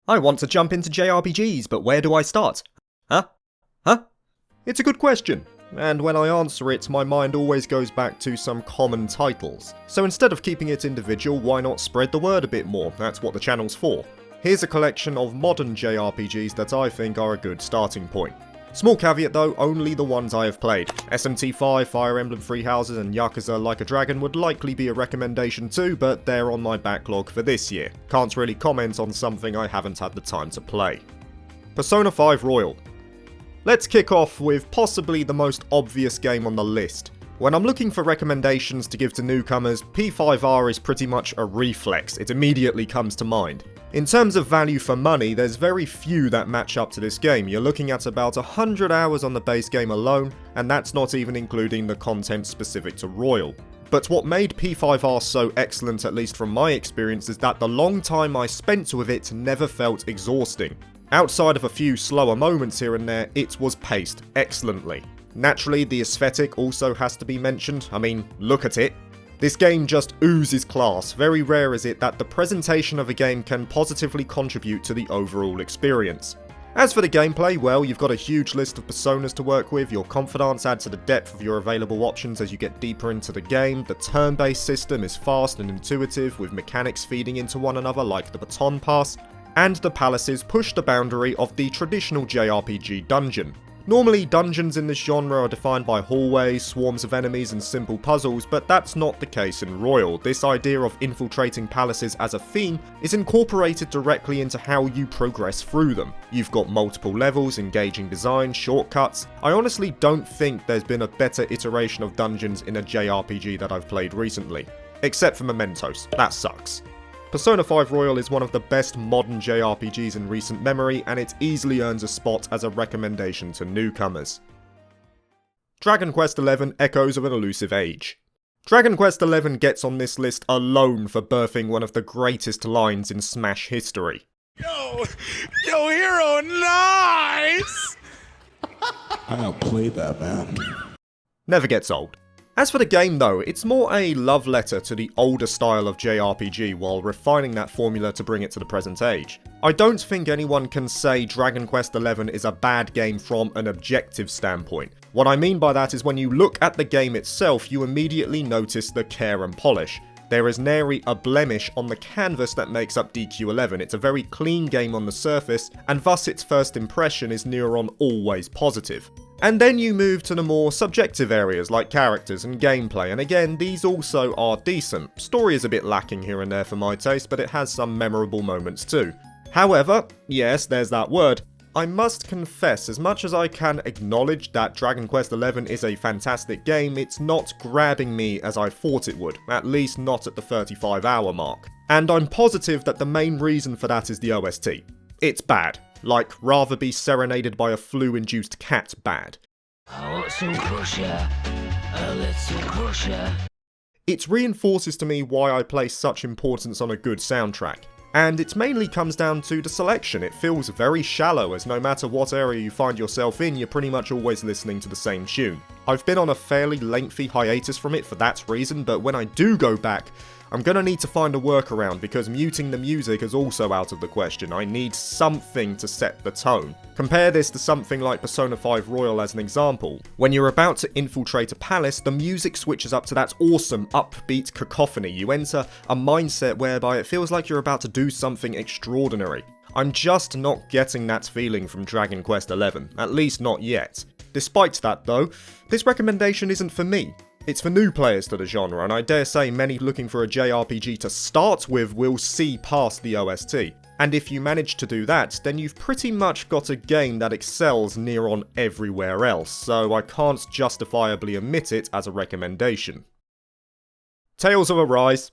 I want to jump into JRPGs, but where do I start? Huh? Huh? It's a good question, and when I answer it, my mind always goes back to some common titles. So instead of keeping it individual, why not spread the word a bit more? That's what the channel's for. Here's a collection of modern JRPGs that I think are a good starting point. Small caveat though, only the ones I have played. SMT5, Fire Emblem Three Houses and Yakuza Like a Dragon would likely be a recommendation too, but they're on my backlog for this year. Can't really comment on something I haven't had the time to play. Persona 5 Royal. Let's kick off with possibly the most obvious game on the list. When I'm looking for recommendations to give to newcomers, P5R is pretty much a reflex, it immediately comes to mind. In terms of value for money, there's very few that match up to this game. You're looking at about 100 hours on the base game alone, and that's not even including the content specific to Royal. But what made P5R so excellent, at least from my experience, is that the long time I spent with it never felt exhausting. Outside of a few slower moments here and there, it was paced excellently. Naturally, the aesthetic also has to be mentioned. I mean, look at it. This game just oozes class. Very rare is it that the presentation of a game can positively contribute to the overall experience. As for the gameplay, well, you've got a huge list of personas to work with, your confidants add to the depth of your available options as you get deeper into the game, the turn-based system is fast and intuitive with mechanics feeding into one another like the baton pass, and the palaces push the boundary of the traditional JRPG dungeon. Normally, dungeons in this genre are defined by hallways, swarms of enemies and simple puzzles, but that's not the case in Royal. This idea of infiltrating palaces as a theme is incorporated directly into how you progress through them. You've got multiple levels, engaging design, shortcuts. I honestly don't think there's been a better iteration of dungeons in a JRPG that I've played recently. Except for Mementos. That sucks. Persona 5 Royal is one of the best modern JRPGs in recent memory, and it easily earns a spot as a recommendation to newcomers. Dragon Quest XI Echoes of an Elusive Age. Dragon Quest XI gets on this list alone for birthing one of the greatest lines in Smash history. Yo, hero, nice! I outplayed that, man. Never gets old. As for the game though, it's more a love letter to the older style of JRPG while refining that formula to bring it to the present age. I don't think anyone can say Dragon Quest XI is a bad game from an objective standpoint. What I mean by that is when you look at the game itself, you immediately notice the care and polish. There is nary a blemish on the canvas that makes up DQ11. It's a very clean game on the surface, and thus its first impression is near on always positive. And then you move to the more subjective areas like characters and gameplay, and again, these also are decent. Story is a bit lacking here and there for my taste, but it has some memorable moments too. However, yes, there's that word, I must confess, as much as I can acknowledge that Dragon Quest XI is a fantastic game, it's not grabbing me as I thought it would, at least not at the 35-hour mark. And I'm positive that the main reason for that is the OST. It's bad. Like, rather be serenaded by a flu-induced cat bad. It reinforces to me why I place such importance on a good soundtrack. And it mainly comes down to the selection. It feels very shallow, as no matter what area you find yourself in, you're pretty much always listening to the same tune. I've been on a fairly lengthy hiatus from it for that reason, but when I do go back, I'm gonna need to find a workaround because muting the music is also out of the question. I need something to set the tone. Compare this to something like Persona 5 Royal as an example. When you're about to infiltrate a palace, the music switches up to that awesome upbeat cacophony. You enter a mindset whereby it feels like you're about to do something extraordinary. I'm just not getting that feeling from Dragon Quest XI, at least not yet. Despite that though, this recommendation isn't for me. It's for new players to the genre, and I dare say many looking for a JRPG to start with will see past the OST. And if you manage to do that, then you've pretty much got a game that excels near on everywhere else, so I can't justifiably omit it as a recommendation. Tales of Arise.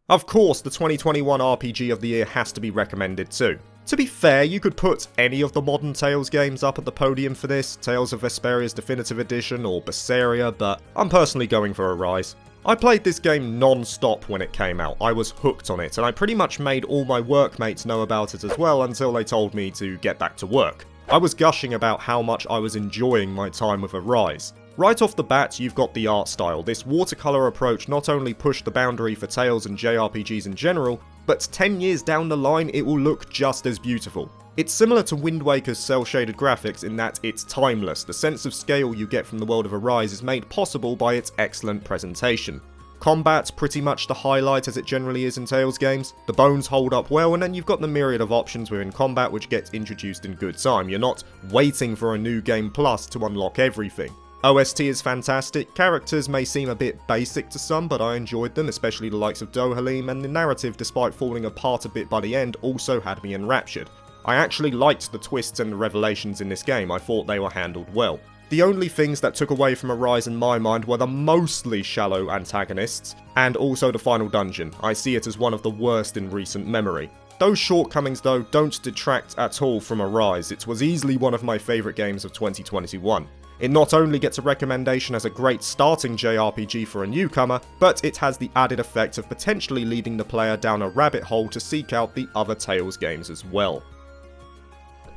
Of course, the 2021 RPG of the year has to be recommended too. To be fair, you could put any of the modern Tales games up at the podium for this, Tales of Vesperia's Definitive Edition or Berseria, but I'm personally going for Arise. I played this game non-stop when it came out, I was hooked on it, and I pretty much made all my workmates know about it as well until they told me to get back to work. I was gushing about how much I was enjoying my time with Arise. Right off the bat, you've got the art style. This watercolour approach not only pushed the boundary for Tales and JRPGs in general, but 10 years down the line it will look just as beautiful. It's similar to Wind Waker's cel-shaded graphics in that it's timeless. The sense of scale you get from the world of Arise is made possible by its excellent presentation. Combat's pretty much the highlight as it generally is in Tales games. The bones hold up well, and then you've got the myriad of options within combat which gets introduced in good time. You're not waiting for a new game plus to unlock everything. OST is fantastic, characters may seem a bit basic to some, but I enjoyed them, especially the likes of Dohalim, and the narrative, despite falling apart a bit by the end, also had me enraptured. I actually liked the twists and the revelations in this game. I thought they were handled well. The only things that took away from Arise in my mind were the mostly shallow antagonists, and also the final dungeon. I see it as one of the worst in recent memory. Those shortcomings though don't detract at all from Arise. It was easily one of my favourite games of 2021. It not only gets a recommendation as a great starting JRPG for a newcomer, but it has the added effect of potentially leading the player down a rabbit hole to seek out the other Tales games as well.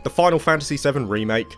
The Final Fantasy VII Remake.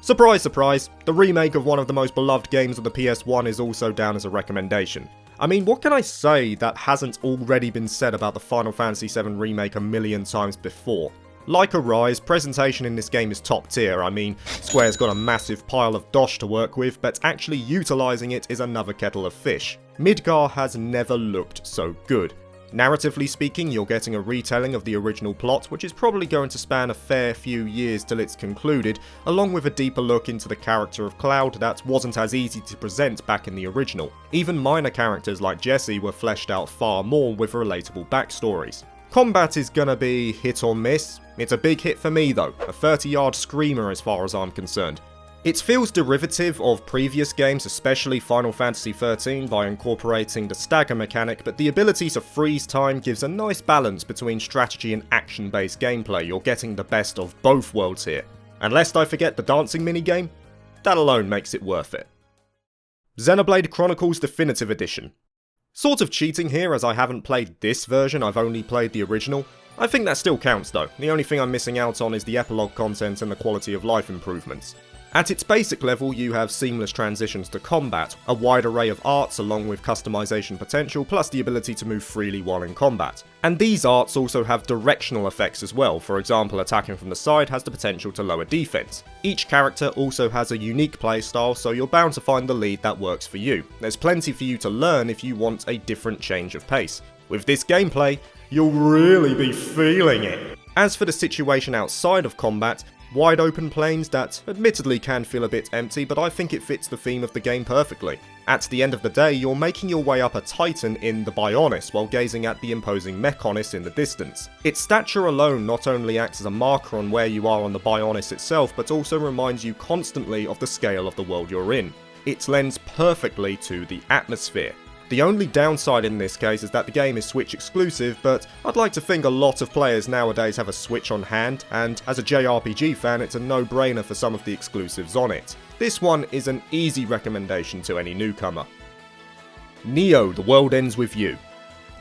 Surprise surprise, the remake of one of the most beloved games of the PS1 is also down as a recommendation. I mean, what can I say that hasn't already been said about the Final Fantasy VII Remake a million times before? Like Arise, presentation in this game is top tier. I mean, Square's got a massive pile of dosh to work with, but actually utilising it is another kettle of fish. Midgar has never looked so good. Narratively speaking, you're getting a retelling of the original plot, which is probably going to span a fair few years till it's concluded, along with a deeper look into the character of Cloud that wasn't as easy to present back in the original. Even minor characters like Jessie were fleshed out far more with relatable backstories. Combat is gonna be hit or miss. It's a big hit for me though, a 30-yard screamer as far as I'm concerned. It feels derivative of previous games, especially Final Fantasy XIII, by incorporating the stagger mechanic, but the ability to freeze time gives a nice balance between strategy and action-based gameplay. You're getting the best of both worlds here. And lest I forget the dancing minigame, that alone makes it worth it. Xenoblade Chronicles Definitive Edition. Sort of cheating here as I haven't played this version, I've only played the original. I think that still counts though. The only thing I'm missing out on is the epilogue content and the quality of life improvements. At its basic level, you have seamless transitions to combat, a wide array of arts along with customization potential, plus the ability to move freely while in combat. And these arts also have directional effects as well. For example, attacking from the side has the potential to lower defense. Each character also has a unique playstyle, so you're bound to find the lead that works for you. There's plenty for you to learn if you want a different change of pace. With this gameplay, you'll really be feeling it. As for the situation outside of combat, wide open plains that admittedly can feel a bit empty, but I think it fits the theme of the game perfectly. At the end of the day, you're making your way up a titan in the Bionis while gazing at the imposing Mechonis in the distance. Its stature alone not only acts as a marker on where you are on the Bionis itself, but also reminds you constantly of the scale of the world you're in. It lends perfectly to the atmosphere. The only downside in this case is that the game is Switch exclusive, but I'd like to think a lot of players nowadays have a Switch on hand, and as a JRPG fan it's a no-brainer for some of the exclusives on it. This one is an easy recommendation to any newcomer. Neo: The World Ends With You.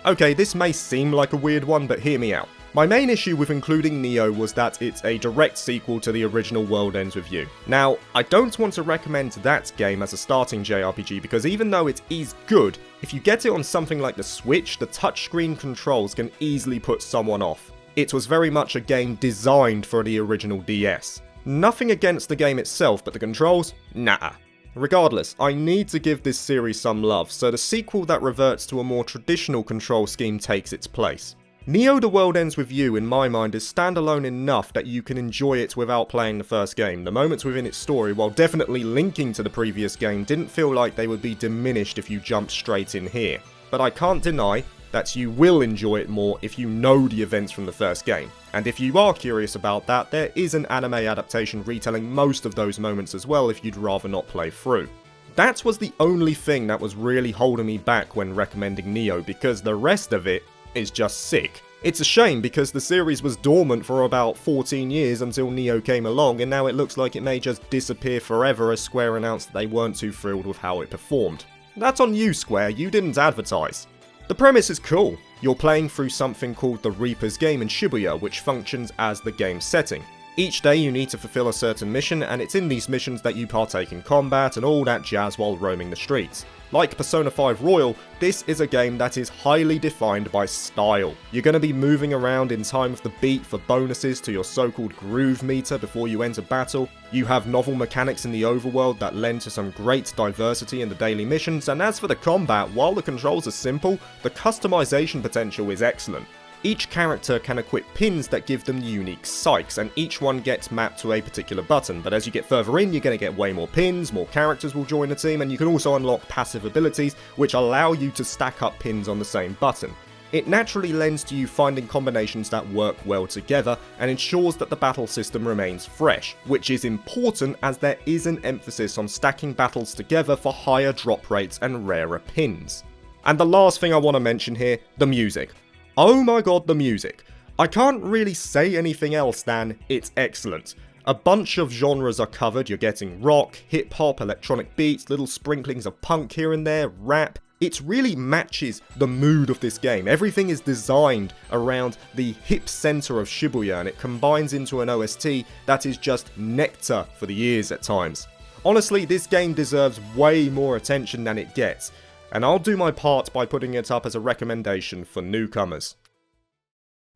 Okay, this may seem like a weird one, but hear me out. My main issue with including Neo was that it's a direct sequel to the original World Ends With You. Now, I don't want to recommend that game as a starting JRPG because even though it is good, if you get it on something like the Switch, the touchscreen controls can easily put someone off. It was very much a game designed for the original DS. Nothing against the game itself, but the controls? Nah. Regardless, I need to give this series some love, so the sequel that reverts to a more traditional control scheme takes its place. Neo: The World Ends With You, in my mind, is standalone enough that you can enjoy it without playing the first game. The moments within its story, while definitely linking to the previous game, didn't feel like they would be diminished if you jumped straight in here. But I can't deny that you will enjoy it more if you know the events from the first game. And if you are curious about that, there is an anime adaptation retelling most of those moments as well if you'd rather not play through. That was the only thing that was really holding me back when recommending Neo, because the rest of it is just sick. It's a shame because the series was dormant for about 14 years until Neo came along, and now it looks like it may just disappear forever as Square announced that they weren't too thrilled with how it performed. That's on you, Square, you didn't advertise. The premise is cool. You're playing through something called the Reaper's Game in Shibuya, which functions as the game's setting. Each day you need to fulfill a certain mission, and it's in these missions that you partake in combat and all that jazz while roaming the streets. Like Persona 5 Royal, this is a game that is highly defined by style. You're going to be moving around in time with the beat for bonuses to your so-called groove meter before you enter battle. You have novel mechanics in the overworld that lend to some great diversity in the daily missions, and as for the combat, while the controls are simple, the customization potential is excellent. Each character can equip pins that give them unique psychs, and each one gets mapped to a particular button, but as you get further in, you're going to get way more pins, more characters will join the team, and you can also unlock passive abilities which allow you to stack up pins on the same button. It naturally lends to you finding combinations that work well together and ensures that the battle system remains fresh, which is important as there is an emphasis on stacking battles together for higher drop rates and rarer pins. And the last thing I want to mention here, the music. Oh my god, the music. I can't really say anything else than it's excellent. A bunch of genres are covered. You're getting rock, hip-hop, electronic beats, little sprinklings of punk here and there, rap. It really matches the mood of this game. Everything is designed around the hip center of Shibuya, and it combines into an OST that is just nectar for the ears at times. Honestly, this game deserves way more attention than it gets, and I'll do my part by putting it up as a recommendation for newcomers.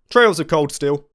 Trails of Cold Steel.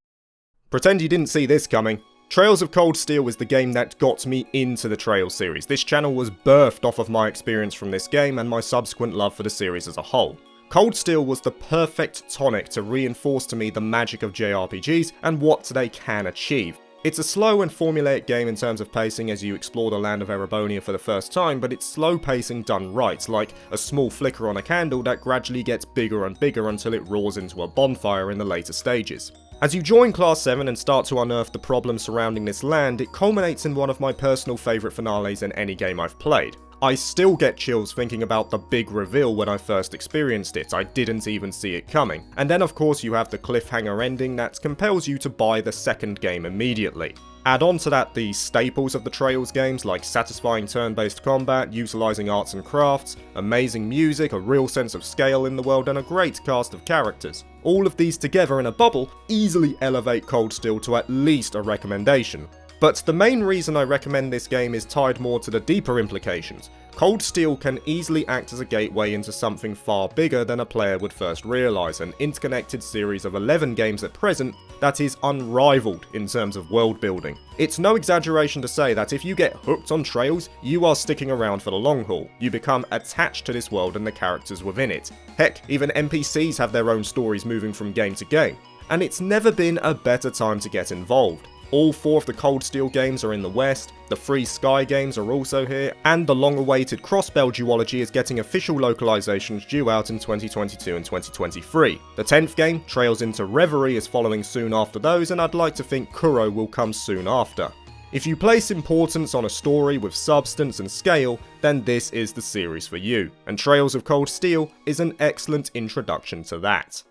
Pretend you didn't see this coming. Trails of Cold Steel was the game that got me into the Trails series. This channel was birthed off of my experience from this game and my subsequent love for the series as a whole. Cold Steel was the perfect tonic to reinforce to me the magic of JRPGs and what they can achieve. It's a slow and formulaic game in terms of pacing as you explore the land of Erebonia for the first time, but it's slow pacing done right, like a small flicker on a candle that gradually gets bigger and bigger until it roars into a bonfire in the later stages. As you join Class 7 and start to unearth the problems surrounding this land, it culminates in one of my personal favourite finales in any game I've played. I still get chills thinking about the big reveal when I first experienced it. I didn't even see it coming. And then of course you have the cliffhanger ending that compels you to buy the second game immediately. Add on to that the staples of the Trails games like satisfying turn-based combat, utilising arts and crafts, amazing music, a real sense of scale in the world, and a great cast of characters. All of these together in a bubble easily elevate Cold Steel to at least a recommendation. But the main reason I recommend this game is tied more to the deeper implications. Cold Steel can easily act as a gateway into something far bigger than a player would first realise, an interconnected series of 11 games at present that is unrivaled in terms of world building. It's no exaggeration to say that if you get hooked on Trails, you are sticking around for the long haul. You become attached to this world and the characters within it. Heck, even NPCs have their own stories moving from game to game. And it's never been a better time to get involved. All 4 of the Cold Steel games are in the West, the Free Sky games are also here, and the long-awaited Crossbell duology is getting official localizations due out in 2022 and 2023. The 10th game, Trails into Reverie, is following soon after those, and I'd like to think Kuro will come soon after. If you place importance on a story with substance and scale, then this is the series for you, and Trails of Cold Steel is an excellent introduction to that.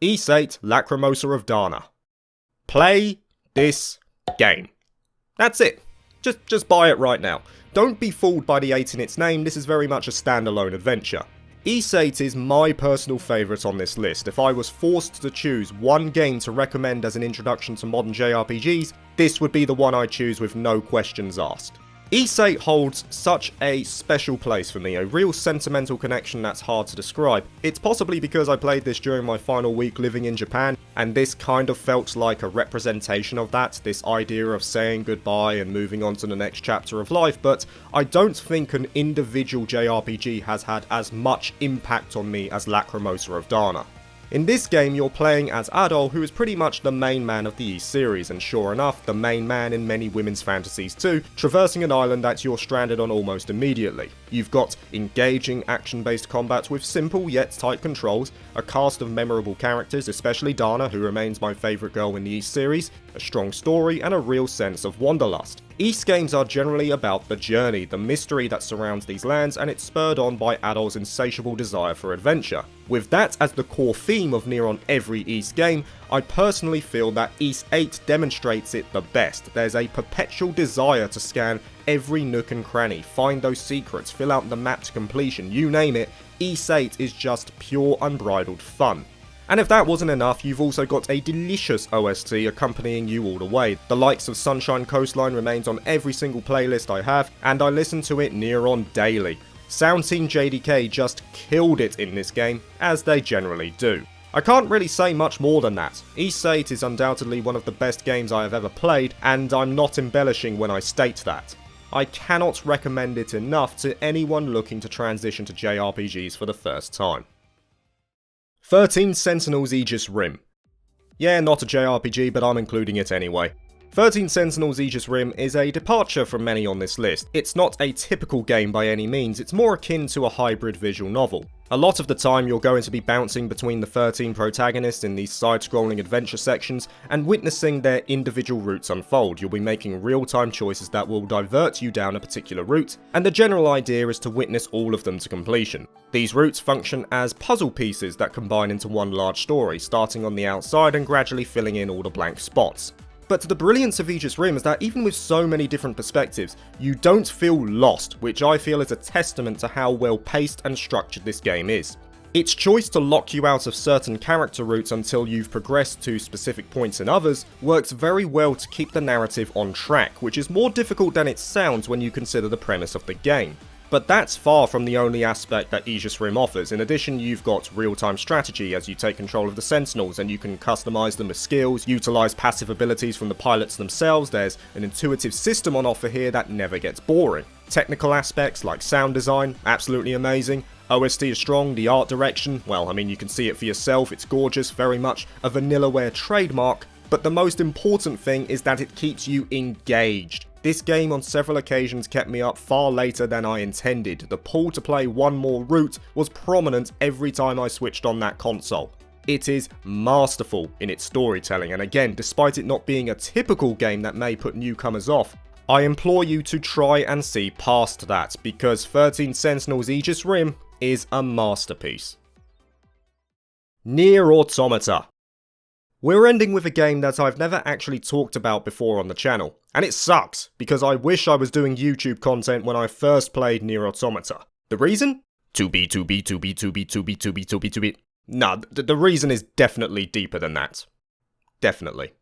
Ys 8 Lacrimosa of Dana. Play this game. That's it. Just buy it right now. Don't be fooled by the 8 in its name, this is very much a standalone adventure. Ys 8 is my personal favourite on this list. If I was forced to choose one game to recommend as an introduction to modern JRPGs, this would be the one I choose with no questions asked. Ys 8 holds such a special place for me, a real sentimental connection that's hard to describe. It's possibly because I played this during my final week living in Japan, and this kind of felt like a representation of that, this idea of saying goodbye and moving on to the next chapter of life, but I don't think an individual JRPG has had as much impact on me as Lacrimosa of Dana. In this game, you're playing as Adol, who is pretty much the main man of the Ys series, and sure enough, the main man in many women's fantasies too, traversing an island that you're stranded on almost immediately. You've got engaging action-based combat with simple yet tight controls, a cast of memorable characters, especially Dana, who remains my favourite girl in the Ys series, a strong story, and a real sense of wanderlust. Ys games are generally about the journey, the mystery that surrounds these lands, and it's spurred on by Adol's insatiable desire for adventure. With that as the core theme of near on every Ys game, I personally feel that Ys 8 demonstrates it the best. There's a perpetual desire to scan every nook and cranny, find those secrets, fill out the map to completion, you name it. Ys 8 is just pure unbridled fun. And if that wasn't enough, you've also got a delicious OST accompanying you all the way. The likes of Sunshine Coastline remains on every single playlist I have, and I listen to it near on daily. Sound Team JDK just killed it in this game, as they generally do. I can't really say much more than that. Ys VIII is undoubtedly one of the best games I have ever played, and I'm not embellishing when I state that. I cannot recommend it enough to anyone looking to transition to JRPGs for the first time. 13 Sentinels Aegis Rim. Yeah, not a JRPG, but I'm including it anyway. 13 Sentinels Aegis Rim is a departure from many on this list. It's not a typical game by any means, it's more akin to a hybrid visual novel. A lot of the time you're going to be bouncing between the 13 protagonists in these side-scrolling adventure sections and witnessing their individual routes unfold. You'll be making real-time choices that will divert you down a particular route, and the general idea is to witness all of them to completion. These routes function as puzzle pieces that combine into one large story, starting on the outside and gradually filling in all the blank spots. But the brilliance of Aegis Rim is that even with so many different perspectives, you don't feel lost, which I feel is a testament to how well paced and structured this game is. Its choice to lock you out of certain character routes until you've progressed to specific points in others works very well to keep the narrative on track, which is more difficult than it sounds when you consider the premise of the game. But that's far from the only aspect that Aegis Rim offers. In addition, you've got real-time strategy as you take control of the Sentinels, and you can customize them with skills, utilize passive abilities from the pilots themselves. There's an intuitive system on offer here that never gets boring. Technical aspects like sound design, absolutely amazing. OST is strong, the art direction, well, I mean, you can see it for yourself, it's gorgeous, very much a Vanillaware trademark. But the most important thing is that it keeps you engaged. This game on several occasions kept me up far later than I intended. The pull to play one more route was prominent every time I switched on that console. It is masterful in its storytelling, and again, despite it not being a typical game that may put newcomers off, I implore you to try and see past that, because 13 Sentinels Aegis Rim is a masterpiece. Nier Automata. We're ending with a game that I've never actually talked about before on the channel, and it sucks, because I wish I was doing YouTube content when I first played Nier Automata. The reason? To be. Nah, the reason is definitely deeper than that. Definitely.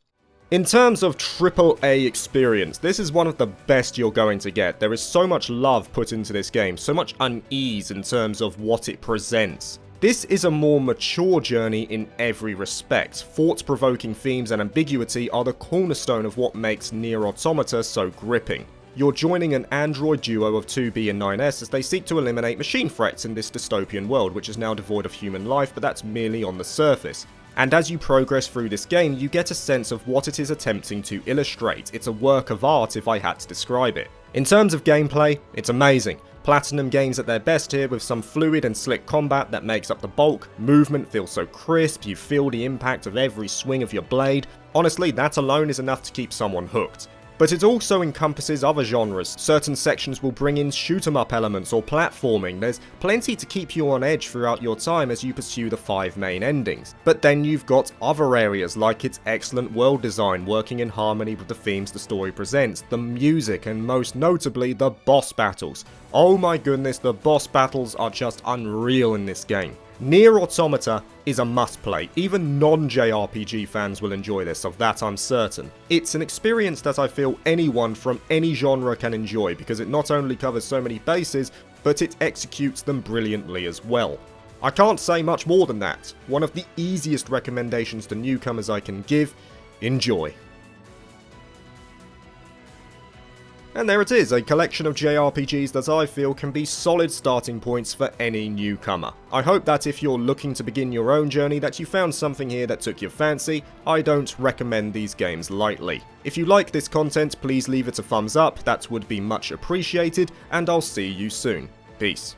In terms of AAA experience, this is one of the best you're going to get. There is so much love put into this game, so much unease in terms of what it presents. This is a more mature journey in every respect. Thought-provoking themes and ambiguity are the cornerstone of what makes Nier Automata so gripping. You're joining an android duo of 2B and 9S as they seek to eliminate machine threats in this dystopian world, which is now devoid of human life, but that's merely on the surface. And as you progress through this game, you get a sense of what it is attempting to illustrate. It's a work of art if I had to describe it. In terms of gameplay, it's amazing. Platinum Games at their best here with some fluid and slick combat that makes up the bulk, movement feels so crisp, you feel the impact of every swing of your blade. Honestly, that alone is enough to keep someone hooked. But it also encompasses other genres. Certain sections will bring in shoot-em-up elements or platforming. There's plenty to keep you on edge throughout your time as you pursue the 5 main endings. But then you've got other areas like its excellent world design working in harmony with the themes the story presents, the music, and most notably the boss battles. Oh my goodness, the boss battles are just unreal in this game. Nier Automata is a must-play. Even non-JRPG fans will enjoy this, of that I'm certain. It's an experience that I feel anyone from any genre can enjoy, because it not only covers so many bases, but it executes them brilliantly as well. I can't say much more than that. One of the easiest recommendations to newcomers I can give: enjoy. And there it is, a collection of JRPGs that I feel can be solid starting points for any newcomer. I hope that if you're looking to begin your own journey that you found something here that took your fancy. I don't recommend these games lightly. If you like this content, please leave it a thumbs up, that would be much appreciated, and I'll see you soon. Peace.